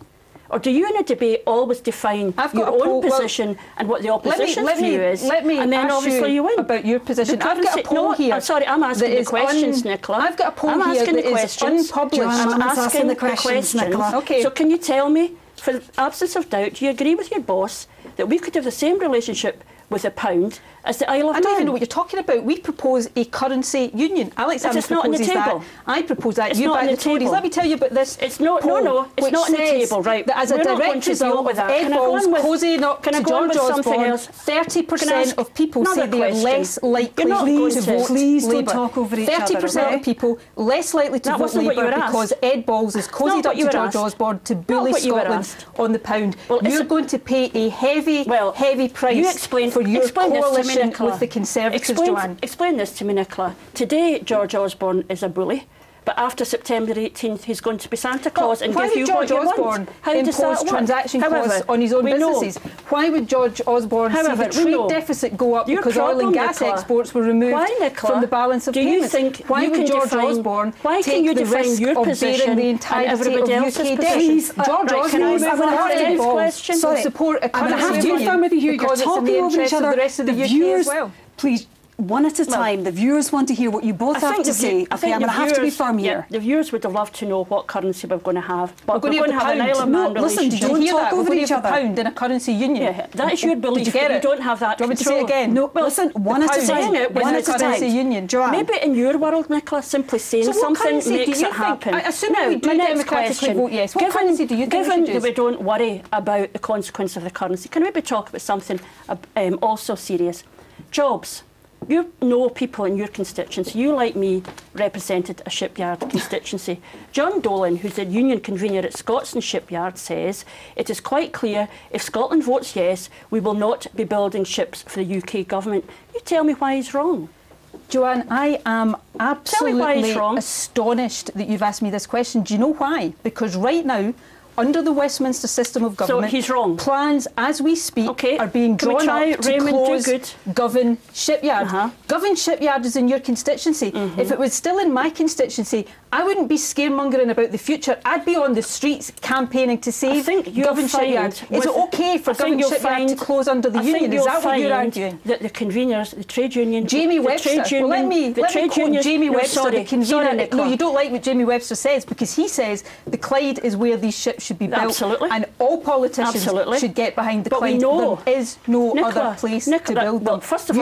Or do you in a debate always define your own position and what the opposition's view is? And then obviously you win. About your position. I've got a poll here. I'm sorry, I'm asking the questions, Nicola. I've got a poll here that is unpublished. I'm asking the questions, Nicola. Okay. So can you tell me, for the absence of doubt, do you agree with your boss that we could have the same relationship with a pound as the Isle of Man? I don't even know what you're talking about. We propose a currency union. Alexander proposes that. I propose that. It's you not back the Tories. Let me tell you about this. It's not. No, it's not on the table. Right. That as a direct result of Ed Balls cozying up to George Osborne, 30% of people say they are less likely to vote Please Labour. don't talk over each other. 30% of people less likely to vote Labour because Ed Balls has cozied up to George Osborne to bully Scotland on the pound. You're going to pay a heavy price for your coalition with the Conservatives, Johann. Explain this to me, Nicola. Today, George Osborne is a bully, but after September 18th, he's going to be Santa Claus and give you what you want. Why would George Osborne impose transaction costs on his own businesses? Why would George Osborne see the trade deficit go up because oil and gas exports were removed from the balance of payments? Why would George Osborne take the risk of bearing the entirety of UK debt? George Osborne support a currency union because it's in the interest of the rest of the UK as well. Please, one at a time. The viewers want to hear what you both have to say. Okay, I'm going to have to be firm here. The viewers would have loved to know what currency we're going to have. But we're going to have an Isle of Man relationship. Listen, don't talk over each other. Pound in a currency union. Yeah, that is your belief. Did you get it? You don't have that control. Do you want me to say it again? No, listen, one at a time. One at a time. Maybe in your world, Nicola, simply saying something makes it happen. Assuming we do democratically vote yes, what currency do you think we should use? Given that we don't worry about the consequence of the currency, can we maybe talk about something also serious? Jobs. You know people in your constituency. You, like me, represented a shipyard constituency. John Dolan, who's the union convener at Scotston Shipyard, says it is quite clear if Scotland votes yes, we will not be building ships for the UK government. You tell me why he's wrong. Joanne, I am absolutely astonished that you've asked me this question. Do you know why? Because right now, under the Westminster system of government, so he's wrong. Plans, as we speak, are being drawn up to close Govan Shipyard. Govan Shipyard is in your constituency. If it was still in my constituency, I wouldn't be scaremongering about the future. I'd be on the streets campaigning to save Govan Shipyard. Is it okay for Govan Shipyard to close under the union? Is that what you're arguing? That the conveners, the trade union... Jamie Webster. Well, let me quote Jamie Webster, the convener. No, you don't like what Jamie Webster says, because he says the Clyde is where these ships should be built. Absolutely. And all politicians should get behind the Clyde. We know there is no other place to build them. Well, first of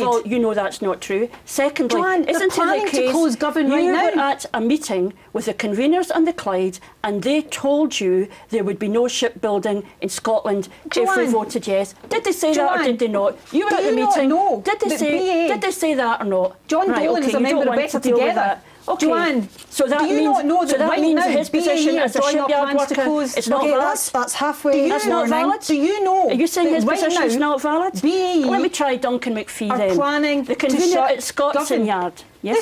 all, you know that's not true. Secondly, Joanne, isn't it the case to close Govan right now? You were at a meeting with the conveners on the Clyde and they told you there would be no shipbuilding in Scotland if we voted yes. Did they say that or did they not? You were at the meeting. Did they say that or not? John Dolan is a member of Better Together. Okay. Joanne, so that do you means, not know that right now his position as a shipyard worker is not valid? That's halfway. That's not valid. Do you know? Are you saying his right position is not valid? BAE Let me try Duncan McPhee then. Planning the convener at Scotstoun Yard. Yes,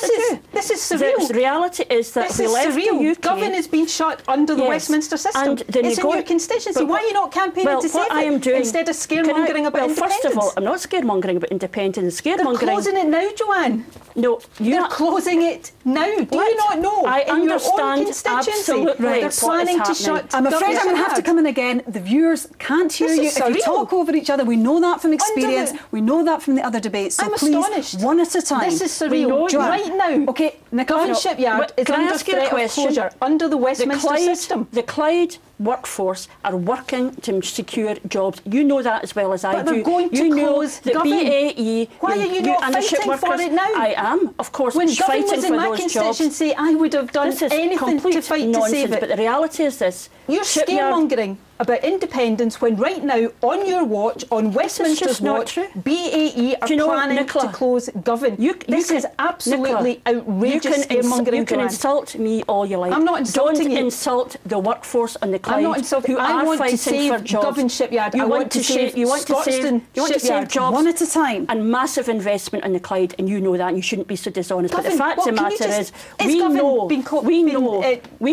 this is surreal. The reality is that we left the UK. Govan is being shut under the Westminster system. It's in your constituency. Why are you not campaigning to save it instead of scaremongering about independence? First of all, I'm not scaremongering about independence. They're closing it now, Joanne. No, they're closing it now. Do you not know? I in your own understand constituency, absolutely they're planning to shut. I'm afraid I'm going to have to come in again. The viewers can't hear you if you talk over each other. We know that from experience. We know that from the other debates. So please, one at a time. This is surreal. Right now. Okay, Nicola. Govan Shipyard is under threat of closure under the Westminster system. The Clyde workforce are working to secure jobs. You know that as well as I do. But they're going to close Govan. BAE. Why are you not fighting for it now? I am, of course, when fighting Govan was in my constituency, I would have done anything to fight to save it. But the reality is this. You're scaremongering about independence when right now, on your watch, on Westminster's watch, BAE are planning to close Govan. This is absolutely outrageous scaremongering. You can insult me all you like. I'm not insulting you. Don't insult the workforce on the Clyde. I'm not insulting. I want to save Govan Shipyard. I want to save Scotstoun jobs one at a time. And massive investment on the Clyde, and you know that, and you shouldn't be so dishonest. But the fact of the matter is, we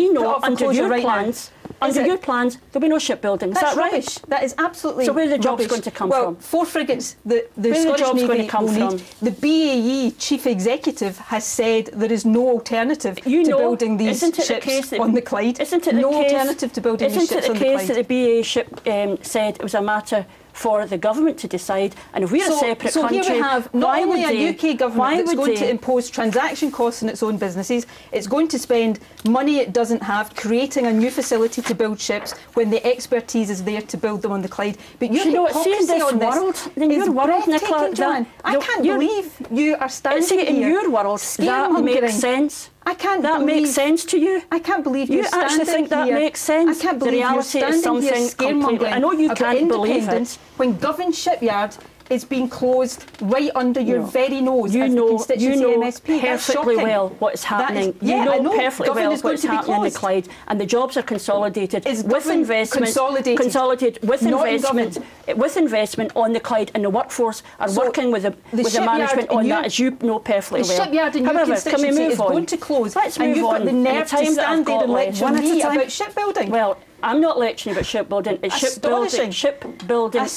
know under your plans. Under your plans, there'll be no shipbuilding. Is that right? Rubbish. That is absolutely So where are the jobs going to come from? 4 frigates. The Scottish Navy will need. The BAE chief executive has said there is no alternative to building these ships on the Clyde. Isn't it no alternative to building these ships on the Clyde? Isn't it the case that the BAE ship said it was a matter for the government to decide, and if we're a separate country, here we have not only a UK government that's going to impose transaction costs on its own businesses, it's going to spend money it doesn't have creating a new facility to build ships when the expertise is there to build them on the Clyde. But your hypocrisy on this is breathtaking, Joanne. I can't believe you are standing here. In your world, that makes sense. I can't that believe, makes sense to you? I can't believe you're standing actually think that here. Makes sense? I can't believe the reality you're standing is something completely. I know you can't believe it. When Govan Shipyard is being closed right under your very nose as the constituency MSP. Perfectly well what is happening. You know perfectly well what's happening in the Clyde, and the jobs are consolidated with investment. Consolidated with investment on the Clyde, and the workforce are working with the management on that, as you know perfectly well. The shipyard in your constituency is going to close. Let's move on. And you've got the nerve to stand there and lecture me about shipbuilding. Well, I'm not lecturing about shipbuilding. It's shipbuilding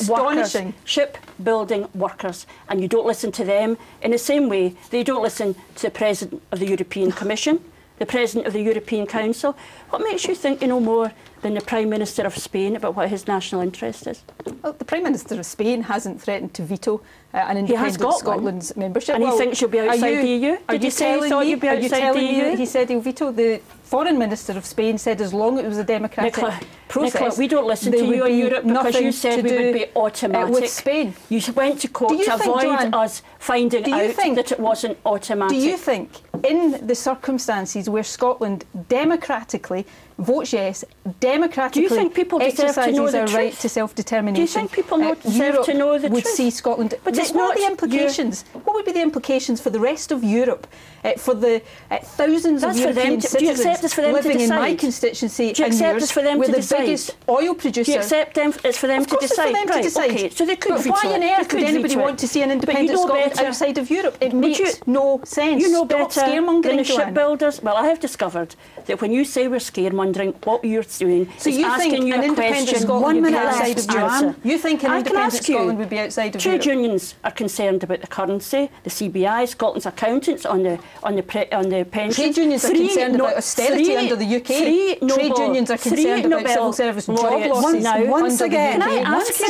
workers. Shipbuilding workers. And you don't listen to them in the same way they don't listen to the President of the European Commission, the President of the European Council. What makes you think you know more than the Prime Minister of Spain about what his national interest is? Well, the Prime Minister of Spain hasn't threatened to veto an independent Scotland's membership. And he thinks she'll be outside the EU? Did you say he thought you'd be outside the EU? He said he'll veto the foreign minister of Spain said as long as it was a democratic process, Nicola, we don't listen to you in Europe because you said we would be automatic. With Spain. You went to court to avoid us finding out that it wasn't automatic. Do you think, in the circumstances where Scotland democratically votes yes, democratically do you think people exercises their right to self-determination, do you think people deserve to know the would truth? See Scotland... But it's what not are the implications? What would be the implications for the rest of Europe, for the thousands of European citizens living in my constituency and yours, we're the biggest oil producer? Do you accept it's for them to decide? Of course it's for them to decide. Okay, so they could but why on earth would anybody want to see an independent Scotland outside of Europe? It makes no sense. You know Stop better scaremongering, than the Johann. shipbuilders. Well, I have discovered that when you say we're scaremongering, what you're doing is asking you a question. 1 minute outside of Johann. You think an independent Scotland would be outside of Europe? Trade unions are concerned about the currency, the CBI, Scotland's accountants on the pensions. Trade unions are concerned about austerity under the UK. Trade unions are concerned about civil service job losses once again.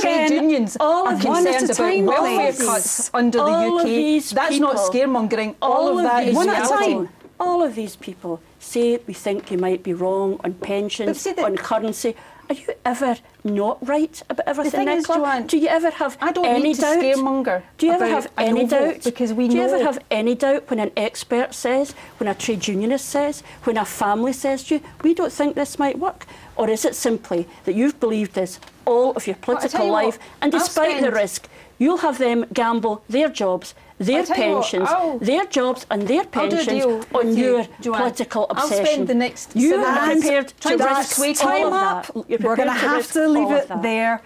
Trade unions are concerned about welfare cuts under the UK. That's not scaremongering. All of that is reality. All of these people say we think you might be wrong on pensions, on currency. Are you ever not right about everything, Nicola? Johann, do you ever have I don't any need to doubt? Scaremonger. Do you ever have any doubt? Because we do know. you ever have any doubt when an expert says, when a trade unionist says, when a family says to you, we don't think this might work? Or is it simply that you've believed this all of your political life, and despite the risk, you'll have them gamble their jobs, their pensions, their jobs and their pensions on your political obsession. I'll spend the next you are prepared to risk time up. We're going to have to leave it there.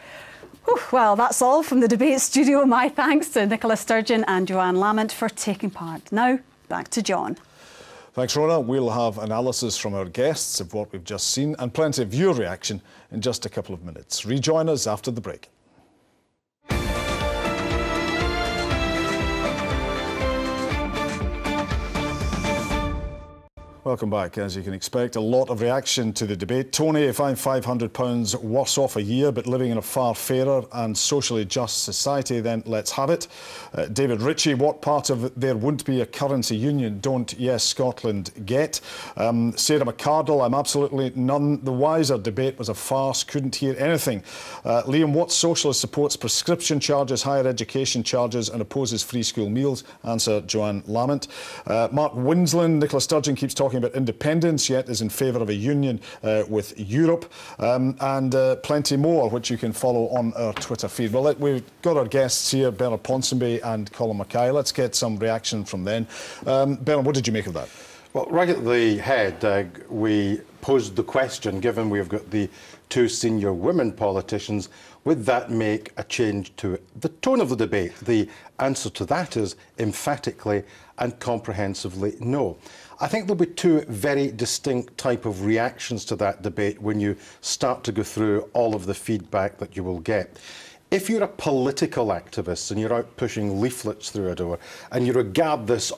Well, that's all from the debate studio. My thanks to Nicola Sturgeon and Johann Lamont for taking part. Now, back to John. Thanks, Rona. We'll have analysis from our guests of what we've just seen and plenty of your reaction in just a couple of minutes. Rejoin us after the break. Welcome back. As you can expect, a lot of reaction to the debate. Tony, if I'm £500 worse off a year but living in a far fairer and socially just society, then let's have it. David Ritchie, what part of there wouldn't be a currency union don't Yes Scotland get? Sarah McCardle, I'm absolutely none the wiser. Debate was a farce, couldn't hear anything. Liam, what socialist supports prescription charges, higher education charges and opposes free school meals? Answer, Johann Lamont. Mark Winsland, Nicola Sturgeon keeps talking about independence, yet is in favour of a union with Europe, and plenty more, which you can follow on our Twitter feed. Well, we've got our guests here, Bernard Ponsonby and Colin Mackay. Let's get some reaction from them. Bernard, what did you make of that? Well, right at the head, we posed the question, given we've got the two senior women politicians, would that make a change to the tone of the debate? The answer to that is emphatically and comprehensively no. I think there'll be two very distinct type of reactions to that debate when you start to go through all of the feedback that you will get. If you're a political activist and you're out pushing leaflets through a door and you regard this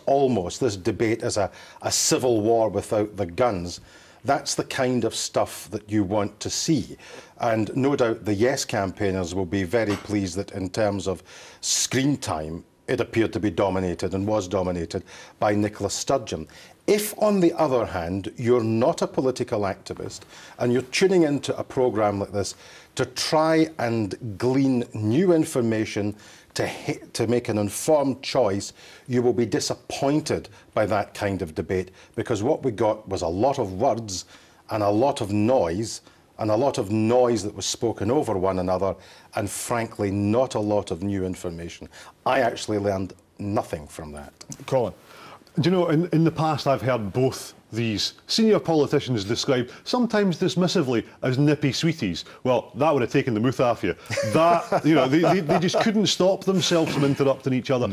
debate as a civil war without the guns, that's the kind of stuff that you want to see. And no doubt the Yes campaigners will be very pleased that in terms of screen time, it appeared to be dominated and was dominated by Nicola Sturgeon. If, on the other hand, you're not a political activist and you're tuning into a programme like this to try and glean new information to make an informed choice, you will be disappointed by that kind of debate, because what we got was a lot of words and a lot of noise, that was spoken over one another, and frankly not a lot of new information. I actually learned nothing from that. Colin? Do you know, in the past I've heard both these senior politicians described, sometimes dismissively, as nippy sweeties. Well, that would have taken the mouth off you. That, you know, they just couldn't stop themselves from interrupting each other.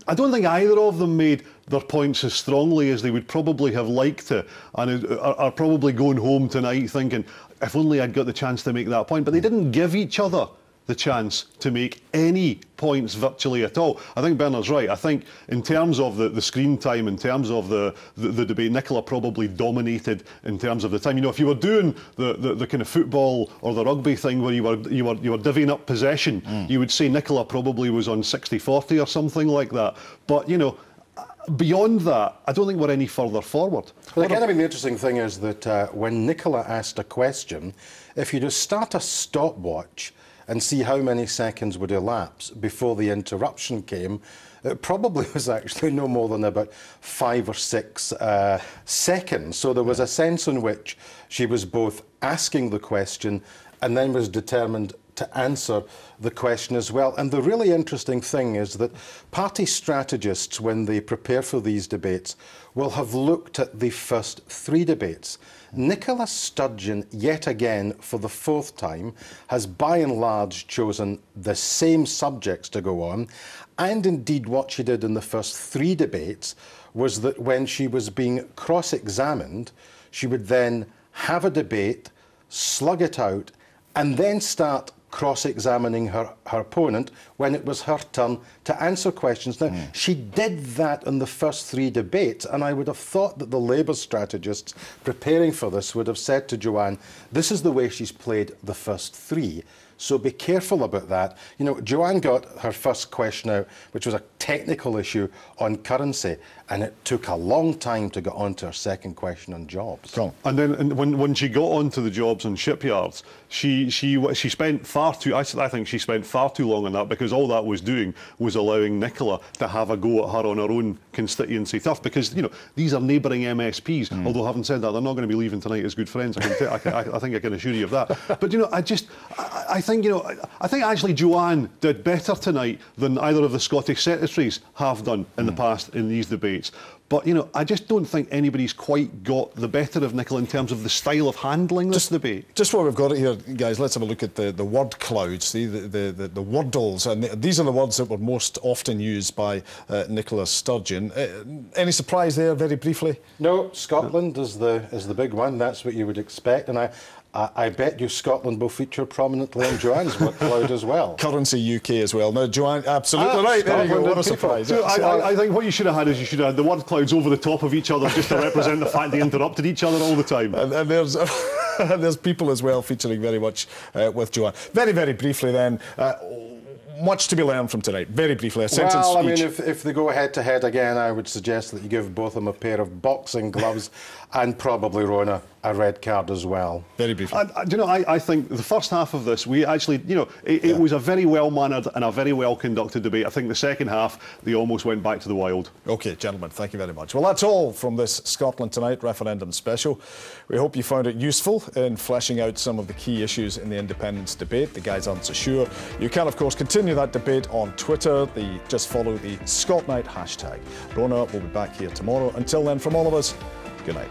I don't think either of them made their points as strongly as they would probably have liked to, and are probably going home tonight thinking, if only I'd got the chance to make that point. But they didn't give each other the chance to make any points virtually at all. I think Bernard's right. I think in terms of the screen time, in terms of the debate, Nicola probably dominated in terms of the time. You know, if you were doing the kind of football or the rugby thing where you were divvying up possession, you would say Nicola probably was on 60-40 or something like that. But, you know, beyond that, I don't think we're any further forward. Well, again, I mean, the interesting thing is that when Nicola asked a question, if you just start a stopwatch and see how many seconds would elapse before the interruption came, it probably was actually no more than about 5 or 6 seconds. So there was a sense in which she was both asking the question and then was determined to answer the question as well. And the really interesting thing is that party strategists, when they prepare for these debates, will have looked at the first 3 debates. Nicola Sturgeon, yet again for the 4th time, has by and large chosen the same subjects to go on. And indeed what she did in the first 3 debates was that when she was being cross-examined, she would then have a debate, slug it out, and then start cross-examining her opponent when it was her turn to answer questions. Now, she did that in the first 3 debates, and I would have thought that the Labour strategists preparing for this would have said to Johann, this is the way she's played the first 3. So be careful about that. You know, Johann got her first question out, which was a technical issue on currency, and it took a long time to get on to her second question on jobs. Cool. And then when she got onto the jobs and shipyards, she spent far too, I think she spent far too long on that, because all that was doing was allowing Nicola to have a go at her on her own constituency turf, because, you know, these are neighbouring MSPs, although having said that, they're not going to be leaving tonight as good friends. I think I can assure you of that. But, you know, I think actually Johann did better tonight than either of the Scottish secretaries have done in the past in these debates. But, you know, I just don't think anybody's quite got the better of Nicola in terms of the style of handling this debate. Just while we've got it here, guys, let's have a look at the word clouds, see, the wordles. And these are the words that were most often used by Nicola Sturgeon. Any surprise there, very briefly? No, Scotland is the big one. That's what you would expect. And I bet you Scotland will feature prominently on Johann's word cloud as well. Currency UK as well. No, Johann, absolutely right. There you go. What a surprise. So I think what you should have had is you should have had the word clouds over the top of each other just to represent the fact they interrupted each other all the time. And there's people as well featuring very much with Johann. Very, very briefly then, much to be learned from tonight. Very briefly, a sentence Well, I each. mean, if they go head-to-head again, I would suggest that you give both of them a pair of boxing gloves and probably Rona a red card as well. Very briefly. You know, I think the first half of this, we actually, you know, it was a very well-mannered and a very well-conducted debate. I think the second half, they almost went back to the wild. OK, gentlemen, thank you very much. Well, that's all from this Scotland Tonight referendum special. We hope you found it useful in fleshing out some of the key issues in the independence debate. The guys aren't so sure. You can, of course, continue that debate on Twitter. Just follow the ScotNight hashtag. Rona will be back here tomorrow. Until then, from all of us, good night.